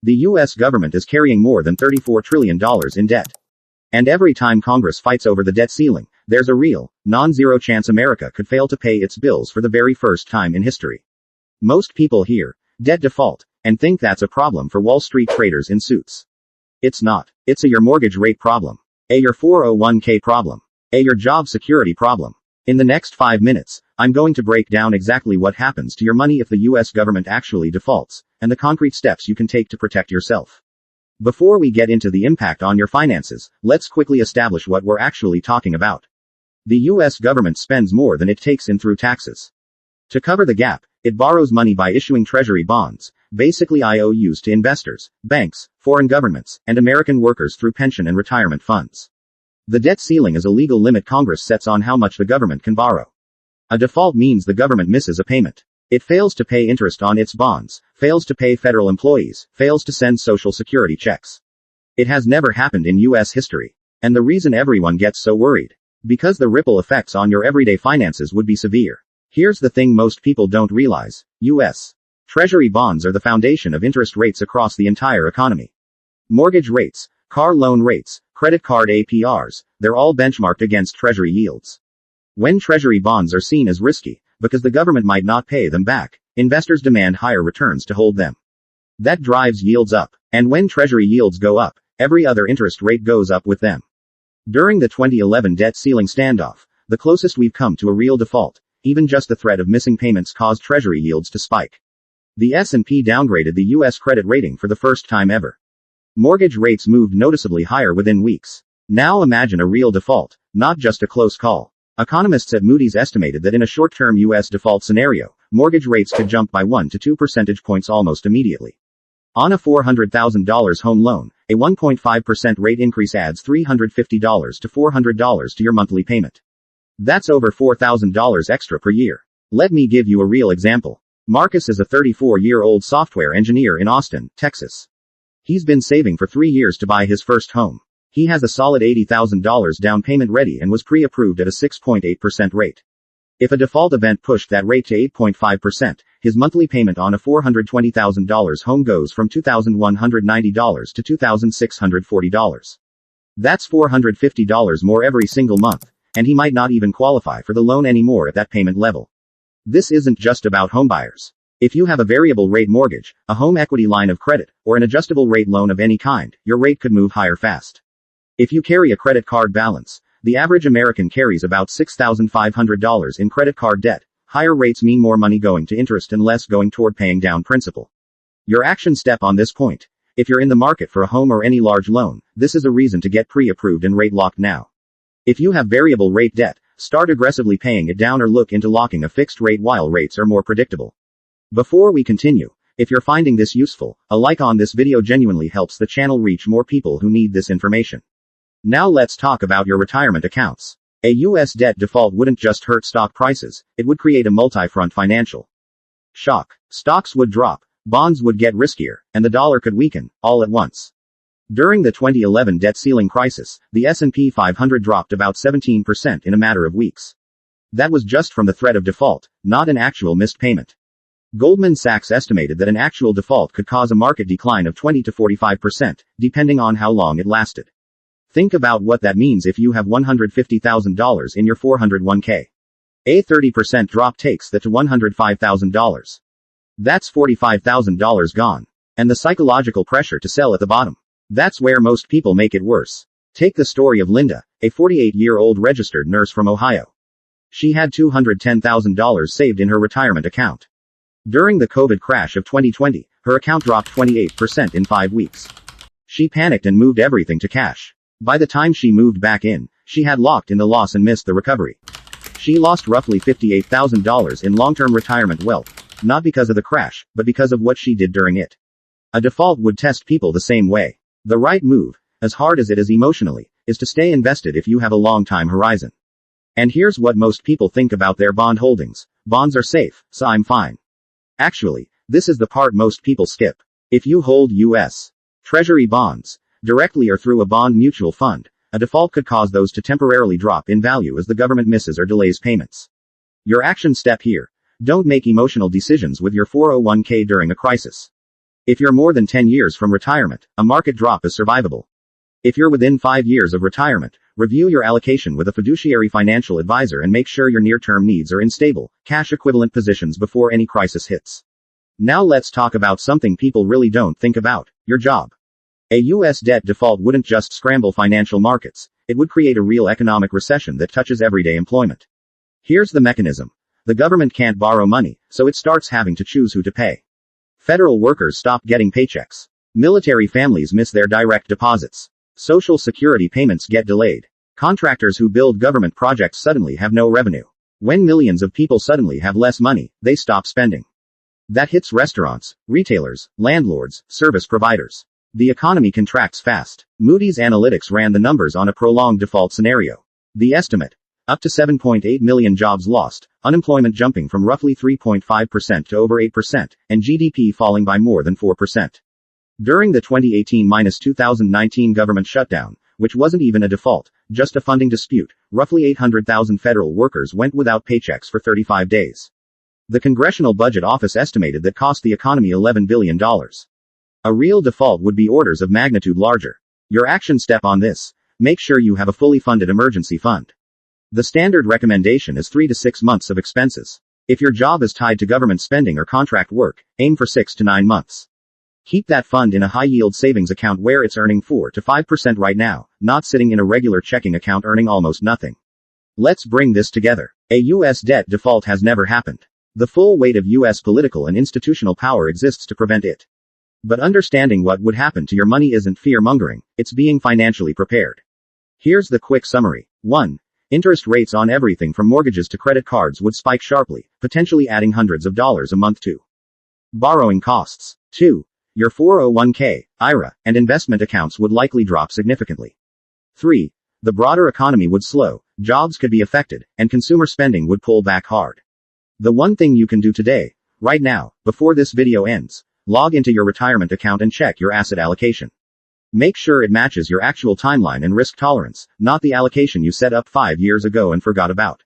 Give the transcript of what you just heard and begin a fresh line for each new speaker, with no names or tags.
The US government is carrying more than $34 trillion in debt. And every time Congress fights over the debt ceiling, there's a real, non-zero chance America could fail to pay its bills for the very first time in history. Most people hear debt default and think that's a problem for Wall Street traders in suits. It's not. It's your mortgage rate problem. Your 401k problem. Your job security problem. In the next 5 minutes, I'm going to break down exactly what happens to your money if the US government actually defaults, and the concrete steps you can take to protect yourself. Before we get into the impact on your finances, let's quickly establish what we're actually talking about. The US government spends more than it takes in through taxes. To cover the gap, it borrows money by issuing treasury bonds, basically IOUs to investors, banks, foreign governments, and American workers through pension and retirement funds. The debt ceiling is a legal limit Congress sets on how much the government can borrow. A default means the government misses a payment. It fails to pay interest on its bonds, fails to pay federal employees, fails to send Social Security checks. It has never happened in US history. And the reason everyone gets so worried? Because the ripple effects on your everyday finances would be severe. Here's the thing most people don't realize. US Treasury bonds are the foundation of interest rates across the entire economy. Mortgage rates, car loan rates, credit card APRs, they're all benchmarked against Treasury yields. When Treasury bonds are seen as risky, because the government might not pay them back, investors demand higher returns to hold them. That drives yields up, and when Treasury yields go up, every other interest rate goes up with them. During the 2011 debt ceiling standoff, the closest we've come to a real default, even just the threat of missing payments caused Treasury yields to spike. The S&P downgraded the US credit rating for the first time ever. Mortgage rates moved noticeably higher within weeks. Now imagine a real default, not just a close call. Economists at Moody's estimated that in a short-term US default scenario, mortgage rates could jump by 1 to 2 percentage points almost immediately. On a $400,000 home loan, a 1.5% rate increase adds $350 to $400 to your monthly payment. That's over $4,000 extra per year. Let me give you a real example. Marcus is a 34-year-old software engineer in Austin, Texas. He's been saving for 3 years to buy his first home. He has a solid $80,000 down payment ready and was pre-approved at a 6.8% rate. If a default event pushed that rate to 8.5%, his monthly payment on a $420,000 home goes from $2,190 to $2,640. That's $450 more every single month, and he might not even qualify for the loan anymore at that payment level. This isn't just about homebuyers. If you have a variable rate mortgage, a home equity line of credit, or an adjustable rate loan of any kind, your rate could move higher fast. If you carry a credit card balance, the average American carries about $6,500 in credit card debt. Higher rates mean more money going to interest and less going toward paying down principal. Your action step on this point. If you're in the market for a home or any large loan, this is a reason to get pre-approved and rate locked now. If you have variable rate debt, start aggressively paying it down or look into locking a fixed rate while rates are more predictable. Before we continue, if you're finding this useful, a like on this video genuinely helps the channel reach more people who need this information. Now let's talk about your retirement accounts. A US debt default wouldn't just hurt stock prices, it would create a multi-front financial shock. Stocks would drop, bonds would get riskier, and the dollar could weaken, all at once. During the 2011 debt ceiling crisis, the S&P 500 dropped about 17% in a matter of weeks. That was just from the threat of default, not an actual missed payment. Goldman Sachs estimated that an actual default could cause a market decline of 20 to 45%, depending on how long it lasted. Think about what that means if you have $150,000 in your 401k. A 30% drop takes that to $105,000. That's $45,000 gone. And the psychological pressure to sell at the bottom. That's where most people make it worse. Take the story of Linda, a 48-year-old registered nurse from Ohio. She had $210,000 saved in her retirement account. During the COVID crash of 2020, her account dropped 28% in 5 weeks. She panicked and moved everything to cash. By the time she moved back in, she had locked in the loss and missed the recovery. She lost roughly $58,000 in long-term retirement wealth, not because of the crash, but because of what she did during it. A default would test people the same way. The right move, as hard as it is emotionally, is to stay invested if you have a long time horizon. And here's what most people think about their bond holdings. Bonds are safe, so I'm fine. Actually, this is the part most people skip. If you hold U.S. Treasury bonds, directly or through a bond mutual fund, a default could cause those to temporarily drop in value as the government misses or delays payments. Your action step here. Don't make emotional decisions with your 401k during a crisis. If you're more than 10 years from retirement, a market drop is survivable. If you're within 5 years of retirement, review your allocation with a fiduciary financial advisor and make sure your near-term needs are in stable, cash-equivalent positions before any crisis hits. Now let's talk about something people really don't think about: your job. A U.S. debt default wouldn't just scramble financial markets, it would create a real economic recession that touches everyday employment. Here's the mechanism. The government can't borrow money, so it starts having to choose who to pay. Federal workers stop getting paychecks. Military families miss their direct deposits. Social security payments get delayed. Contractors who build government projects suddenly have no revenue. When millions of people suddenly have less money, they stop spending. That hits restaurants, retailers, landlords, service providers. The economy contracts fast. Moody's Analytics ran the numbers on a prolonged default scenario. The estimate: up to 7.8 million jobs lost, unemployment jumping from roughly 3.5% to over 8%, and GDP falling by more than 4%. During the 2018-2019 government shutdown, which wasn't even a default, just a funding dispute, roughly 800,000 federal workers went without paychecks for 35 days. The Congressional Budget Office estimated that cost the economy $11 billion. A real default would be orders of magnitude larger. Your action step on this: make sure you have a fully funded emergency fund. The standard recommendation is 3 to 6 months of expenses. If your job is tied to government spending or contract work, aim for 6 to 9 months. Keep that fund in a high-yield savings account where it's earning 4 to 5% right now, not sitting in a regular checking account earning almost nothing. Let's bring this together. A U.S. debt default has never happened. The full weight of U.S. political and institutional power exists to prevent it. But understanding what would happen to your money isn't fear-mongering, it's being financially prepared. Here's the quick summary. 1. Interest rates on everything from mortgages to credit cards would spike sharply, potentially adding hundreds of dollars a month to borrowing costs. 2. Your 401k, IRA, and investment accounts would likely drop significantly. 3. The broader economy would slow, jobs could be affected, and consumer spending would pull back hard. The one thing you can do today, right now, before this video ends: log into your retirement account and check your asset allocation. Make sure it matches your actual timeline and risk tolerance, not the allocation you set up 5 years ago and forgot about.